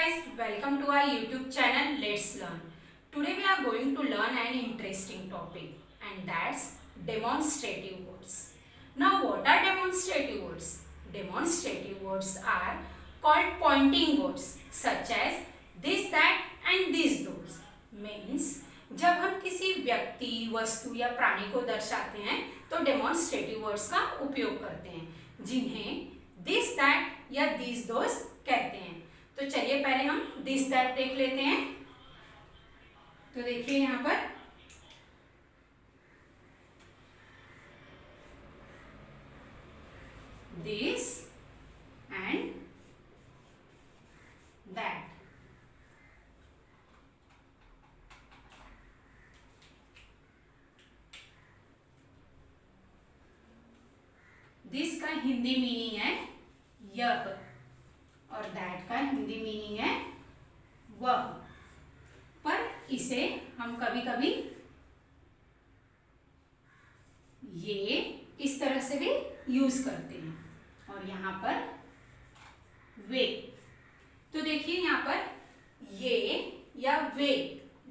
guys, welcome to our YouTube channel Let's Learn. Today we are going to learn an interesting topic and that's demonstrative words. Now what are demonstrative words? Demonstrative words are called pointing words such as this, that and this, those. Means जब हम किसी व्यक्ति, वस्तु या प्राणी को दर्शाते हैं तो डेमोन्स्ट्रेटिव वर्ड्स का उपयोग करते हैं जिन्हें दिस, दैट या दिस, दोस कहते हैं। तो चलिए पहले हम दिस, दैट देख लेते हैं। तो देखिए यहाँ पर दिस एंड दैट। दिस का हिंदी मीनिंग है यह और दैट का हिंदी मीनिंग है वह, पर इसे हम कभी कभी ये इस तरह से भी यूज करते हैं और यहाँ पर वे। तो देखिए यहाँ पर ये या वे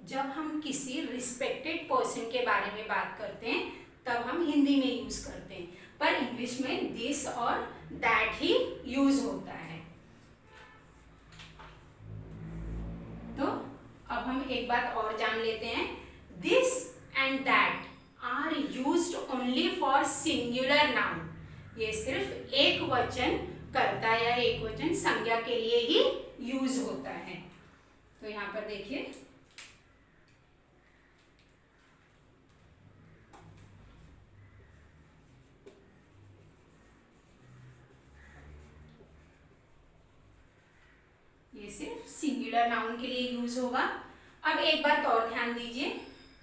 जब हम किसी रिस्पेक्टेड पर्सन के बारे में बात करते हैं तब हम हिंदी में यूज करते हैं, पर इंग्लिश में दिस और दैट ही यूज होता है। तो अब हम एक बात और जान लेते हैं, this and that are used only for singular noun. ये सिर्फ एक वचन कर्ता या एक वचन संज्ञा के लिए ही यूज होता है। तो यहाँ पर देखिए ये सिर्फ सिंगुलर नाउन के लिए यूज होगा। अब एक बात और ध्यान दीजिए,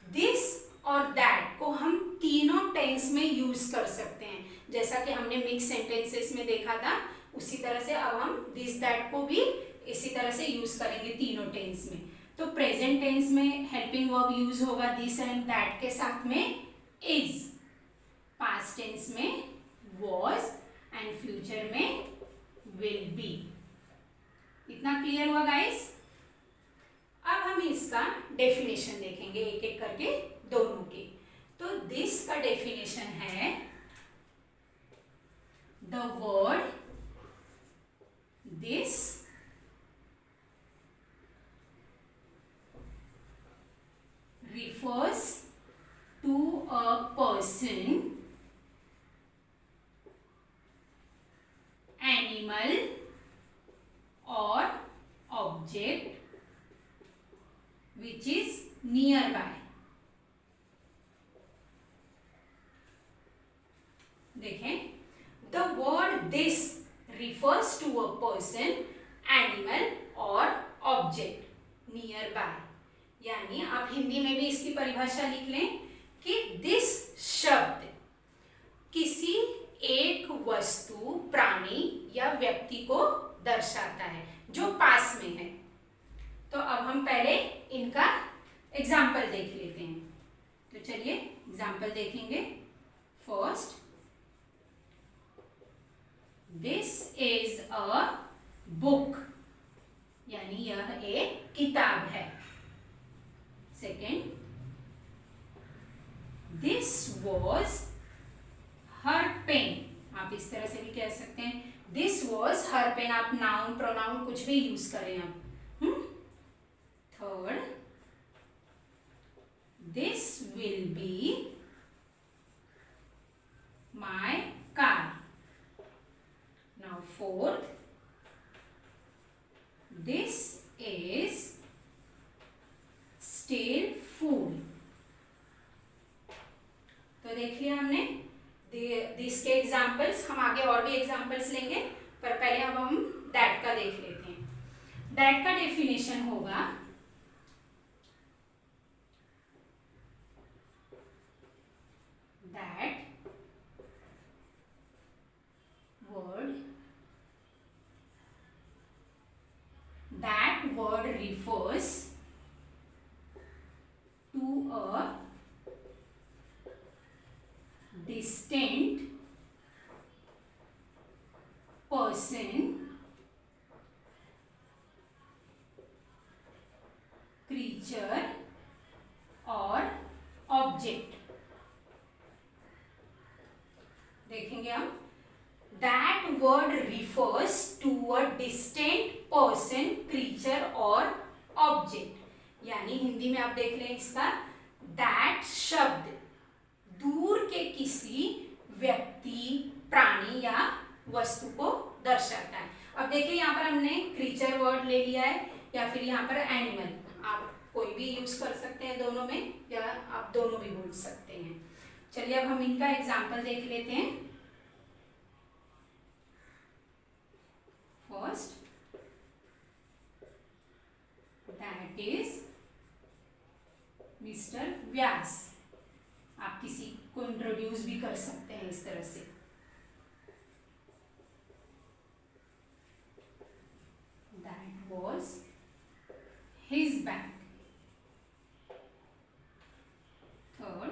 दिस और दैट को हम तीनों टेंस में यूज कर सकते हैं। जैसा कि हमने मिक्स सेंटेंसेस में देखा था उसी तरह से अब हम दिस, दैट को भी इसी तरह से यूज करेंगे तीनों टेंस में। तो प्रेजेंट टेंस में हेल्पिंग वर्ब यूज होगा दिस एंड दैट के साथ में इज, पास्ट टेंस में वॉज एंड फ्यूचर में विल बी। इतना क्लियर हुआ गाइस? अब हम इसका डेफिनेशन देखेंगे एक एक करके दोनों के। तो दिस का डेफिनेशन है the word this refers to a person, animal or object which is nearby। देखें, the word this refers to a person, animal or object nearby। यानी आप हिंदी में भी इसकी परिभाषा लिख लें कि दिस शब्द किसी एक वस्तु, प्राणी या व्यक्ति को दर्शाता है जो पास में है। तो अब हम पहले इनका एग्जाम्पल देख लेते हैं। तो चलिए एग्जाम्पल देखेंगे। First, this is a book, यानी यह एक किताब है। Second, this was her pen, आप इस तरह से भी कह सकते हैं दिस वॉज हर पेन, आप नाउन प्रोनाउन कुछ भी यूज करें आप। Third, this will be my car. Now fourth, this is stale food. तो देख लिया हमने दिस के एग्जाम्पल्स। हम आगे और भी एग्जाम्पल्स लेंगे, पर पहले अब हम दैट का देख लेते हैं। दैट का डेफिनेशन होगा that word refers to a distant person, creature और ऑब्जेक्ट। देखेंगे हम, that word refers to a distant person, creature और ऑब्जेक्ट। यानी हिंदी में आप देख रहे हैं इसका, दैट शब्द दूर के किसी व्यक्ति, प्राणी या वस्तु को दर्शाता है। अब देखिए यहाँ पर हमने क्रीचर वर्ड ले लिया है या फिर यहाँ पर एनिमल, आप कोई भी यूज कर सकते हैं दोनों में, या आप दोनों भी बोल सकते हैं। चलिए अब हम इनका एग्जाम्पल देख लेते हैं। फर्स्ट, दैट इज मिस्टर व्यास। आप किसी को इंट्रोड्यूस भी कर सकते हैं इस तरह से। That was his bag. Third,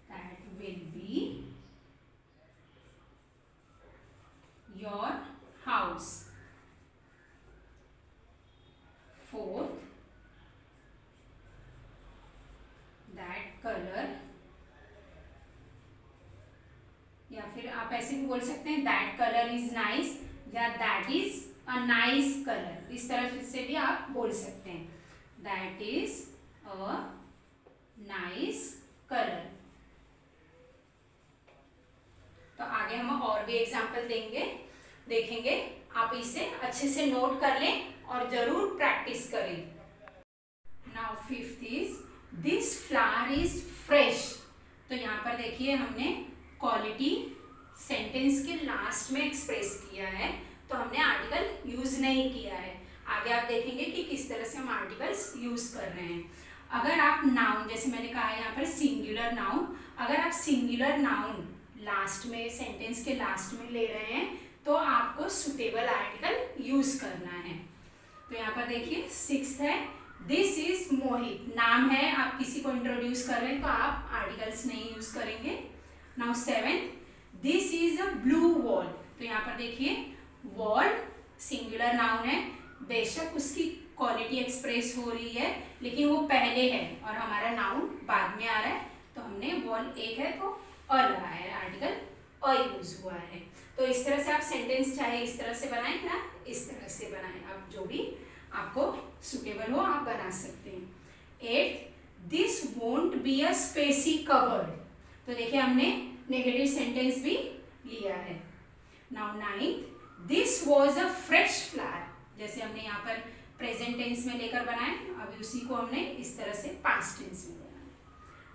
that will be your house. Fourth, that colour, या फिर आप ऐसे भी बोल सकते हैं दैट कलर इज नाइस या that is a nice colour. इस तरह से भी आप बोल सकते हैं, that is a nice colour. तो आगे हम और भी एग्जाम्पल देखेंगे। आप इसे अच्छे से नोट कर लें और जरूर प्रैक्टिस करें। Now fifth is, this flower is fresh. तो यहाँ पर देखिए हमने क्वालिटी सेंटेंस के लास्ट में एक्सप्रेस किया है, तो हमने आर्टिकल यूज नहीं किया है। आगे आप देखेंगे कि किस तरह से हम आर्टिकल्स यूज कर रहे हैं। अगर आप नाउन, जैसे मैंने कहा है यहाँ पर सिंगुलर नाउन, अगर आप सिंगुलर नाउन लास्ट में, सेंटेंस के लास्ट में ले रहे हैं तो आपको सुटेबल आर्टिकल यूज करना है। तो यहाँ पर देखिए सिक्स्थ है, दिस इज मोहित। नाम है, आप किसी को इंट्रोड्यूस कर रहे हैं तो आप आर्टिकल्स नहीं यूज करेंगे। Now seventh, this is a blue wall. तो यहाँ पर देखिए वॉल सिंगुलर नाउन है, बेशक उसकी क्वालिटी एक्सप्रेस हो रही है लेकिन वो पहले है और हमारा नाउन बाद में आ रहा है, तो हमने वॉल एक है तो अ लगा है, आर्टिकल अ यूज हुआ है। तो इस तरह से आप सेंटेंस चाहे इस तरह से बनाएं या इस तरह से बनाएं, आप जो भी आपको सुटेबल हो आप बना सकते हैं। Eighth, this won't be a spacious cupboard. तो देखिए हमने नेगेटिव सेंटेंस भी लिया है। Now ninth, this was a fresh flower. जैसे हमने यहाँ पर प्रेजेंट टेंस में लेकर बनाए, अभी उसी को हमने इस तरह से पास्ट टेंस में बनाया।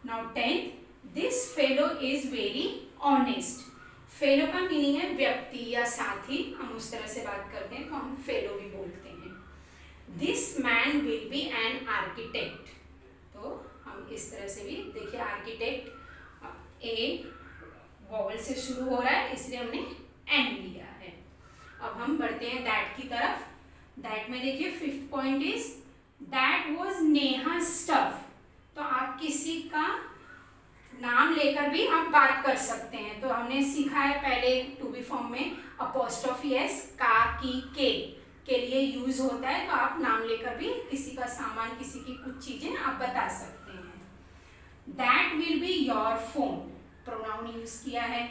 Now tenth, this fellow is very honest. Fellow का मीनिंग है व्यक्ति या साथी, हम उस तरह से बात करते हैं तो हम फेलो भी बोलते हैं। This man will be an architect. तो हम इस तरह से भी देखिए, आर्किटेक्ट ए वॉवल से शुरू हो रहा है इसलिए हमने एन लिया है। अब हम बढ़ते हैं दैट की तरफ। दैट में देखिए fifth point is, that was Neha stuff. तो आप किसी का नाम लेकर भी हम बात कर सकते हैं। तो हमने सीखा है पहले टू बी फॉर्म में अपोस्ट्रोफी एस, का, की, के लिए यूज होता है, तो आप नाम लेकर भी किसी का सामान, किसी की कुछ चीजें आप बता सकते हैं। That will be your phone, pronoun use किया है।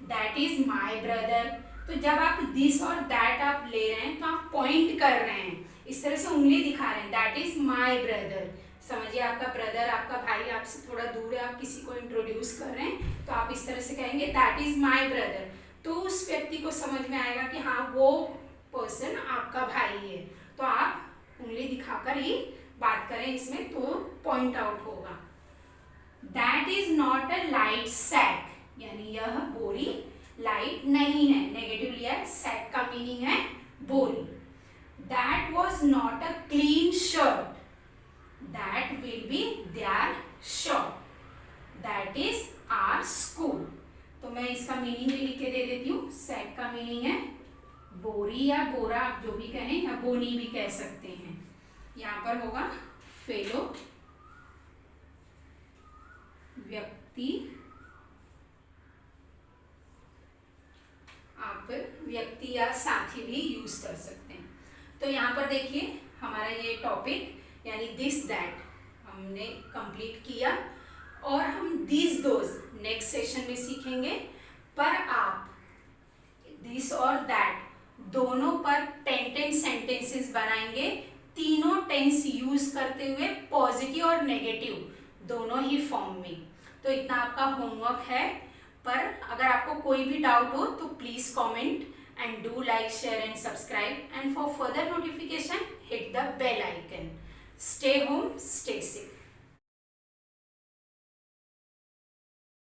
That is my brother. तो जब आप दिस और दैट आप ले रहे हैं तो आप पॉइंट कर रहे हैं, इस तरह से उंगली दिखा रहे हैं, दैट इज माई ब्रदर। समझिए आपका ब्रदर, आपका भाई आपसे थोड़ा दूर है, आप किसी को इंट्रोड्यूस कर रहे हैं तो आप इस तरह से कहेंगे दैट इज माई ब्रदर। तो उस व्यक्ति को समझ में आएगा कि हाँ वो पर्सन आपका भाई है, तो आप उंगली दिखाकर ही बात करें इसमें तो पॉइंट आउट होगा। That is not a light sack, यानी यह बोरी लाइट नहीं है, नेगेटिव लिया है, सैक का मीनिंग है बोरी। That was not a clean shirt, that will be there shop. That is our school. तो मैं इसका मीनिंग भी लिख के दे देती हूँ। सैक का मीनिंग है बोरी या बोरा, आप जो भी कहें, या बोनी भी कह सकते हैं। यहाँ पर होगा फेलो, व्यक्ति, आप व्यक्ति या साथी भी यूज कर सकते हैं। तो यहाँ पर देखिए हमारा ये टॉपिक यानी दिस दैट हमने कंप्लीट किया, और हम दिस दोज नेक्स्ट सेशन में सीखेंगे। पर आप दिस और दैट दोनों पर 10 सेंटेंसेस बनाएंगे, तीनों टेंस यूज करते हुए, पॉजिटिव और नेगेटिव दोनों ही फॉर्म में। तो इतना आपका होमवर्क है। पर अगर आपको कोई भी डाउट हो तो please comment and do like, share and subscribe, and for further notification hit the bell icon. Stay home, stay safe.